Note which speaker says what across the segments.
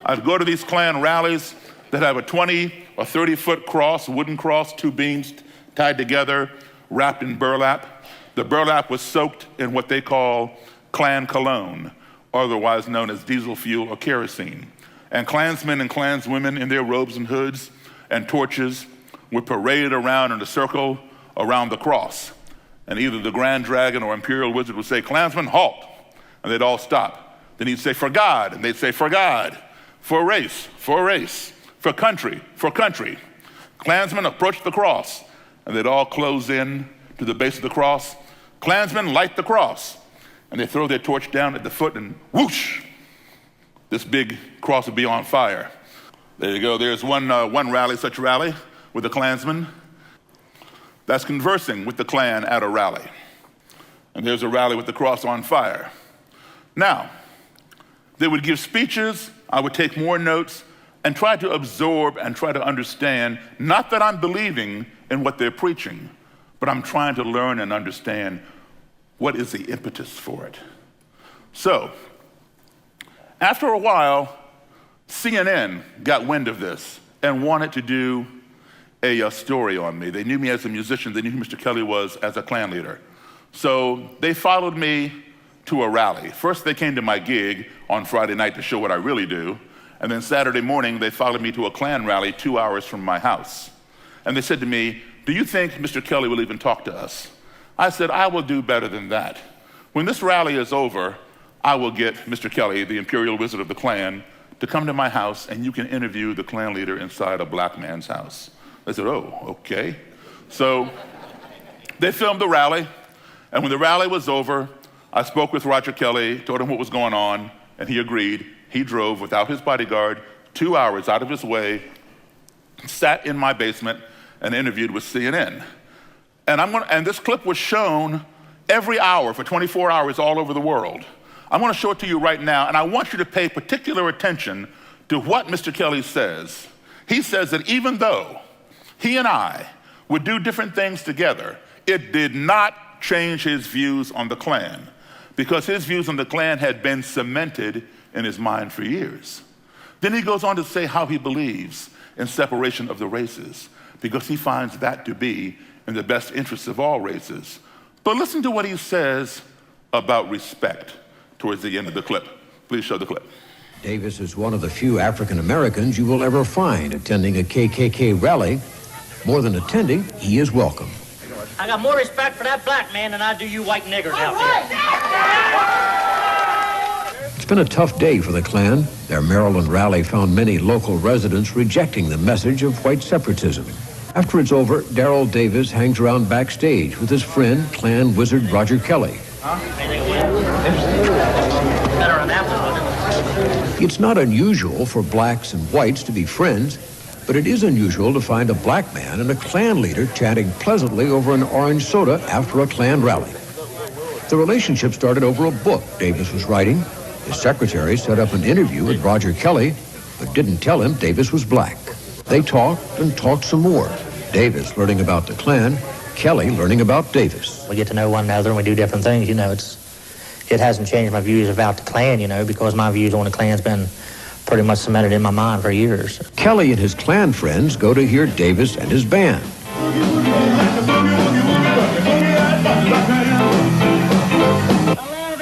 Speaker 1: I'd go to these Klan rallies that have a 20 or 30-foot cross, wooden cross, two beams tied together, wrapped in burlap. The burlap was soaked in what they call Klan cologne, otherwise known as diesel fuel or kerosene. And Klansmen and Klanswomen in their robes and hoods and torches were paraded around in a circle around the cross. And either the Grand Dragon or Imperial Wizard would say, "Klansmen, halt," and they'd all stop. Then he'd say, "For God," and they'd say, "For God," "For race," "For race," "For country," "For country." Klansmen approached the cross, and they'd all close in to the base of the cross. Klansmen light the cross, and they throw their torch down at the foot, and whoosh, this big cross would be on fire. There you go. There's one rally, such rally, with a Klansman that's conversing with the Klan at a rally. And there's a rally with the cross on fire. Now, they would give speeches, I would take more notes, and try to absorb and try to understand, not that I'm believing in what they're preaching, but I'm trying to learn and understand what is the impetus for it. So, after a while, CNN got wind of this and wanted to do a story on me. They knew me as a musician. They knew who Mr. Kelly was as a Klan leader. So they followed me to a rally. First, they came to my gig on Friday night to show what I really do. And then Saturday morning, they followed me to a Klan rally 2 hours from my house. And they said to me, "Do you think Mr. Kelly will even talk to us?" I said, "I will do better than that. When this rally is over, I will get Mr. Kelly, the Imperial Wizard of the Klan, to come to my house and you can interview the Klan leader inside a black man's house." They said, "Oh, okay." So they filmed the rally, and when the rally was over, I spoke with Roger Kelly, told him what was going on, and he agreed. He drove without his bodyguard 2 hours out of his way, sat in my basement, and interviewed with CNN. And this clip was shown every hour for 24 hours all over the world. I'm going to show it to you right now, and I want you to pay particular attention to what Mr. Kelly says. He says that even though he and I would do different things together, it did not change his views on the Klan, because his views on the Klan had been cemented in his mind for years. Then he goes on to say how he believes in separation of the races, because he finds that to be in the best interests of all races. But listen to what he says about respect towards the end of the clip. Please show the clip.
Speaker 2: Davis is one of the few African Americans you will ever find attending a KKK rally. More than attending, he is welcome.
Speaker 3: I got more respect for that black man than I do you white niggers out there.
Speaker 2: It's been a tough day for the Klan. Their Maryland rally found many local residents rejecting the message of white separatism. After it's over, Daryl Davis hangs around backstage with his friend, Klan wizard Roger Kelly. It's not unusual for blacks and whites to be friends, but it is unusual to find a black man and a Klan leader chatting pleasantly over an orange soda after a Klan rally. The relationship started over a book Davis was writing. His secretary set up an interview with Roger Kelly, but didn't tell him Davis was black. They talked and talked some more. Davis learning about the Klan, Kelly learning about Davis.
Speaker 3: We get to know one another and we do different things, it hasn't changed my views about the Klan, because my views on the Klan's been pretty much cemented in my mind for years.
Speaker 2: Kelly and his Klan friends go to hear Davis and his band.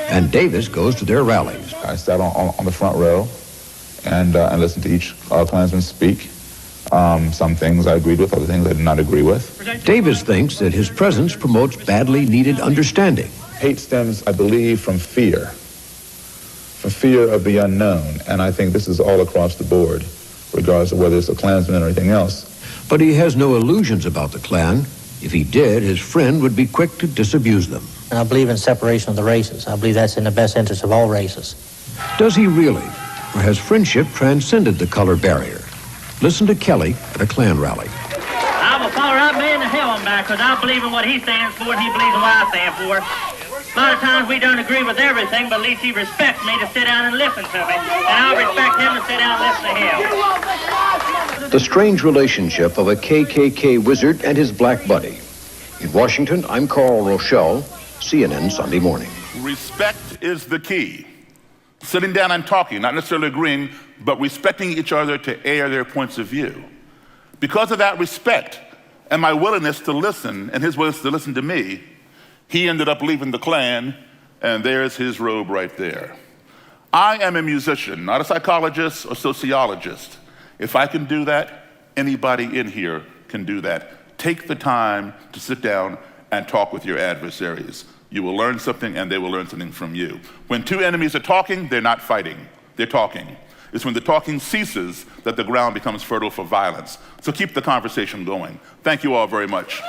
Speaker 2: And Davis goes to their rallies.
Speaker 4: I sat on the front row and listened to each Klansman speak. Some things I agreed with, other things I did not agree with.
Speaker 2: Davis thinks that his presence promotes badly needed understanding.
Speaker 4: Hate stems, I believe, from fear of the unknown, and I think this is all across the board, regardless of whether it's a Klansman or anything else.
Speaker 2: But he has no illusions about the Klan. If he did, his friend would be quick to disabuse them.
Speaker 3: And I believe in separation of the races. I believe that's in the best interest of all races.
Speaker 2: Does he really? Or has friendship transcended the color barrier? Listen to Kelly at a Klan rally.
Speaker 3: I will follow right man to hell and back, because I believe in what he stands for and he believes in what I stand for. A lot of times we don't agree with everything, but at least he respects me to sit down and listen to me. And I respect him to sit down and listen to him.
Speaker 2: The strange relationship of a KKK wizard and his black buddy. In Washington, I'm Carl Rochelle, CNN Sunday Morning.
Speaker 1: Respect is the key. Sitting down and talking, not necessarily agreeing, but respecting each other to air their points of view. Because of that respect and my willingness to listen and his willingness to listen to me, he ended up leaving the Klan, and there's his robe right there. I am a musician, not a psychologist or sociologist. If I can do that, anybody in here can do that. Take the time to sit down and talk with your adversaries. You will learn something and they will learn something from you. When two enemies are talking, they're not fighting, they're talking. It's when the talking ceases that the ground becomes fertile for violence. So keep the conversation going. Thank you all very much.